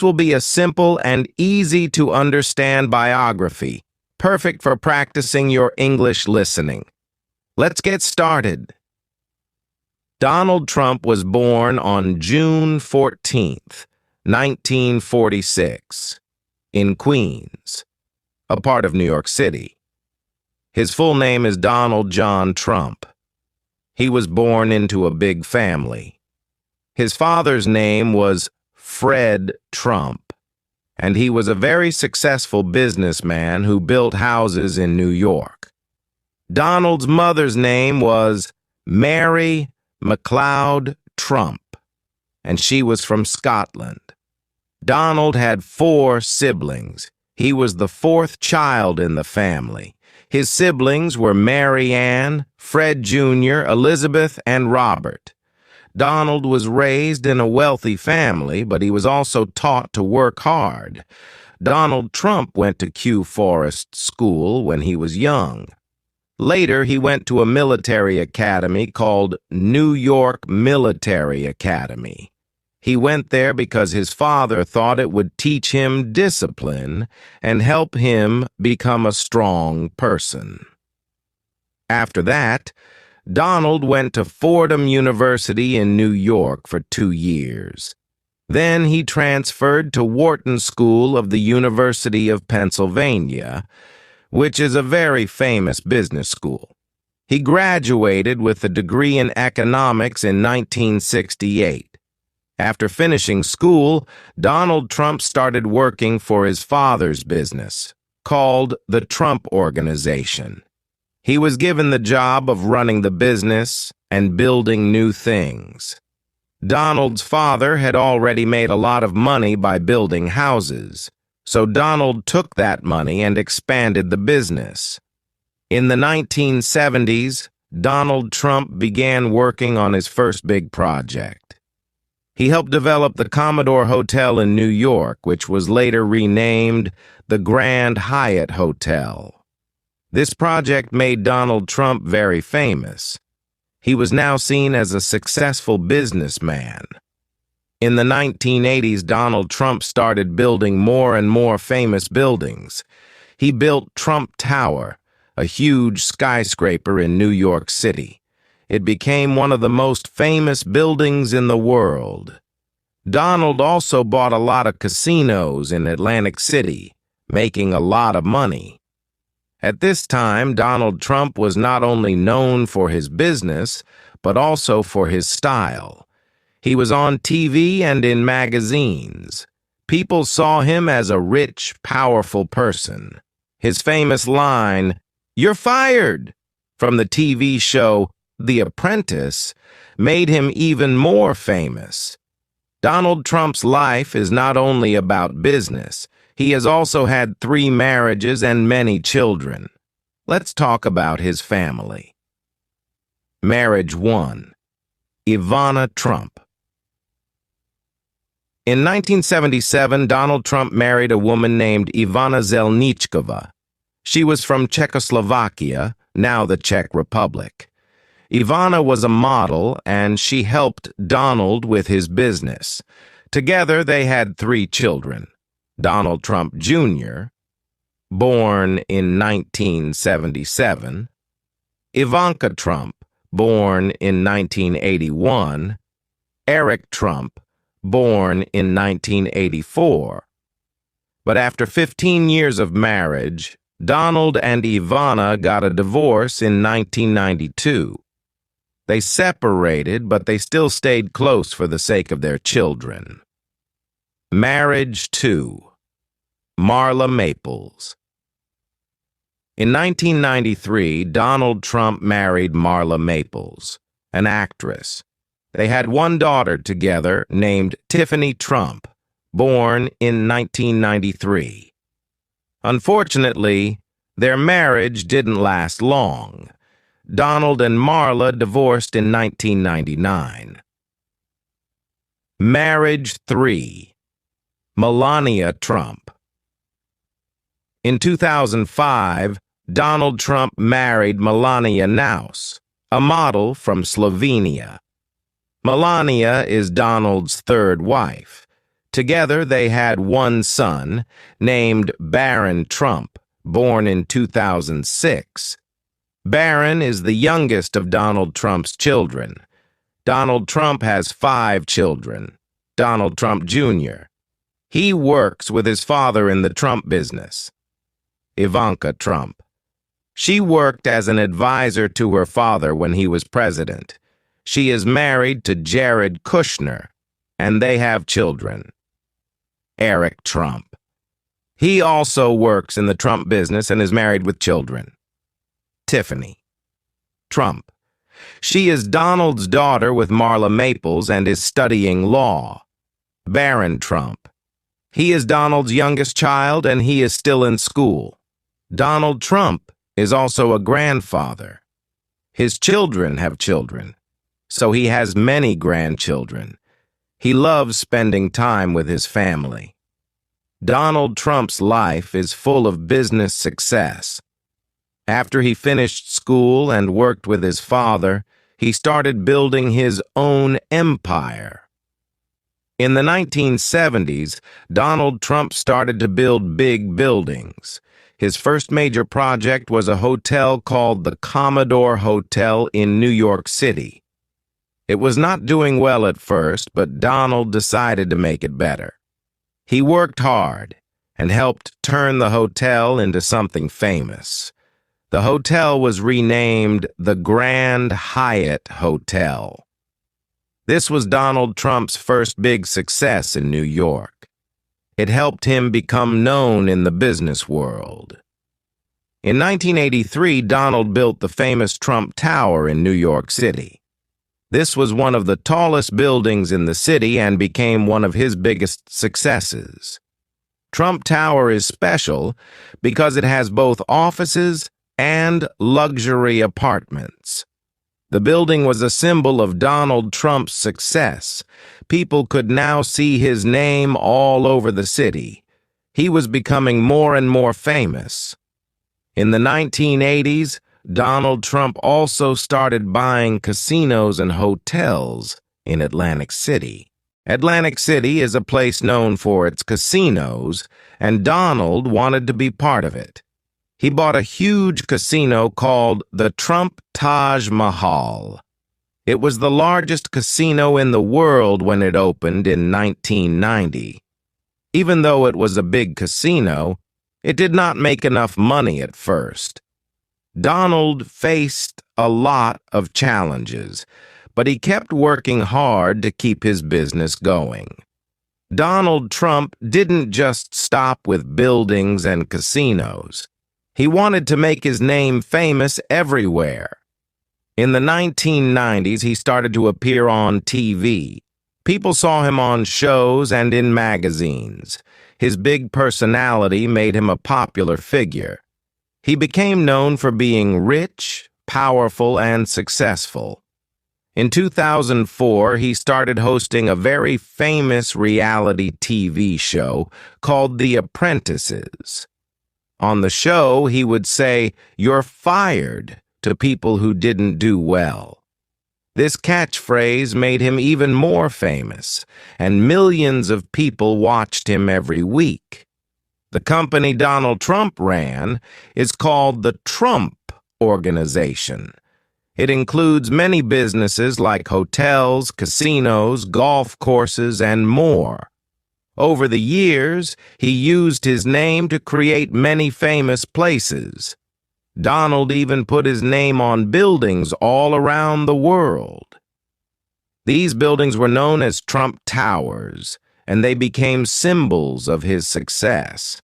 will be a simple and easy-to-understand biography, perfect for practicing your English listening. Let's get started. Donald Trump was born on June 14th, 1946, in Queens, a part of New York City. His full name is Donald John Trump. He was born into a big family. His father's name was Fred Trump, and he was a very successful businessman who built houses in New York. Donald's mother's name was Mary MacLeod Trump, and she was from Scotland. Donald had 4 siblings. He was the 4th child in the family. His siblings were Mary Ann, Fred Jr., Elizabeth, and Robert. Donald was raised in a wealthy family, but he was also taught to work hard. Donald Trump went to Kew Forest School when he was young. Later, he went to a military academy called New York Military Academy. He went there because his father thought it would teach him discipline and help him become a strong person. After that, Donald went to Fordham University in New York for 2 years. Then he transferred to Wharton School of the University of Pennsylvania, which is a very famous business school. He graduated with a degree in economics in 1968. After finishing school, Donald Trump started working for his father's business, called the Trump Organization. He was given the job of running the business and building new things. Donald's father had already made a lot of money by building houses, so Donald took that money and expanded the business. In the 1970s, Donald Trump began working on his first big project. He helped develop the Commodore Hotel in New York, which was later renamed the Grand Hyatt Hotel. This project made Donald Trump very famous. He was now seen as a successful businessman. In the 1980s, Donald Trump started building more and more famous buildings. He built Trump Tower, a huge skyscraper in New York City. It became one of the most famous buildings in the world. Donald also bought a lot of casinos in Atlantic City, making a lot of money. At this time, Donald Trump was not only known for his business, but also for his style. He was on TV and in magazines. People saw him as a rich, powerful person. His famous line, "You're fired," from the TV show The Apprentice, made him even more famous. Donald Trump's life is not only about business. He has also had 3 marriages and many children. Let's talk about his family. Marriage 1. Ivana Trump. In 1977, Donald Trump married a woman named Ivana Zelničková. She was from Czechoslovakia, now the Czech Republic. Ivana was a model, and she helped Donald with his business. Together, they had 3 children. Donald Trump Jr., born in 1977, Ivanka Trump, born in 1981, Eric Trump, born in 1984. But after 15 years of marriage, Donald and Ivana got a divorce in 1992. They separated, but they still stayed close for the sake of their children. Marriage 2. Marla Maples. In 1993, Donald Trump married Marla Maples, an actress. They had 1 daughter together named Tiffany Trump, born in 1993. Unfortunately, their marriage didn't last long. Donald and Marla divorced in 1999. Marriage 3. Melania Trump. In 2005, Donald Trump married Melania Naus, a model from Slovenia. Melania is Donald's 3rd wife. Together, they had one son, named Barron Trump, born in 2006. Barron is the youngest of Donald Trump's children. Donald Trump has 5 children. Donald Trump Jr. He works with his father in the Trump business. Ivanka Trump. She worked as an advisor to her father when he was president. She is married to Jared Kushner, and they have children. Eric Trump. He also works in the Trump business and is married with children. Tiffany Trump. She is Donald's daughter with Marla Maples and is studying law. Barron Trump. He is Donald's youngest child and he is still in school. Donald Trump is also a grandfather. His children have children, so he has many grandchildren. He loves spending time with his family. Donald Trump's life is full of business success. After he finished school and worked with his father, he started building his own empire. In the 1970s, Donald Trump started to build big buildings. His first major project was a hotel called the Commodore Hotel in New York City. It was not doing well at first, but Donald decided to make it better. He worked hard and helped turn the hotel into something famous. The hotel was renamed the Grand Hyatt Hotel. This was Donald Trump's first big success in New York. It helped him become known in the business world. In 1983, Donald built the famous Trump Tower in New York City. This was one of the tallest buildings in the city and became one of his biggest successes. Trump Tower is special because it has both offices and luxury apartments. The building was a symbol of Donald Trump's success. People could now see his name all over the city. He was becoming more and more famous. In the 1980s, Donald Trump also started buying casinos and hotels in Atlantic City. Atlantic City is a place known for its casinos, and Donald wanted to be part of it. He bought a huge casino called the Trump Taj Mahal. It was the largest casino in the world when it opened in 1990. Even though it was a big casino, it did not make enough money at first. Donald faced a lot of challenges, but he kept working hard to keep his business going. Donald Trump didn't just stop with buildings and casinos. He wanted to make his name famous everywhere. In the 1990s, he started to appear on TV. People saw him on shows and in magazines. His big personality made him a popular figure. He became known for being rich, powerful, and successful. In 2004, he started hosting a very famous reality TV show called The Apprentices. On the show, he would say, "You're fired," to people who didn't do well. This catchphrase made him even more famous, and millions of people watched him every week. The company Donald Trump ran is called the Trump Organization. It includes many businesses like hotels, casinos, golf courses, and more. Over the years, he used his name to create many famous places. Donald even put his name on buildings all around the world. These buildings were known as Trump Towers, and they became symbols of his success.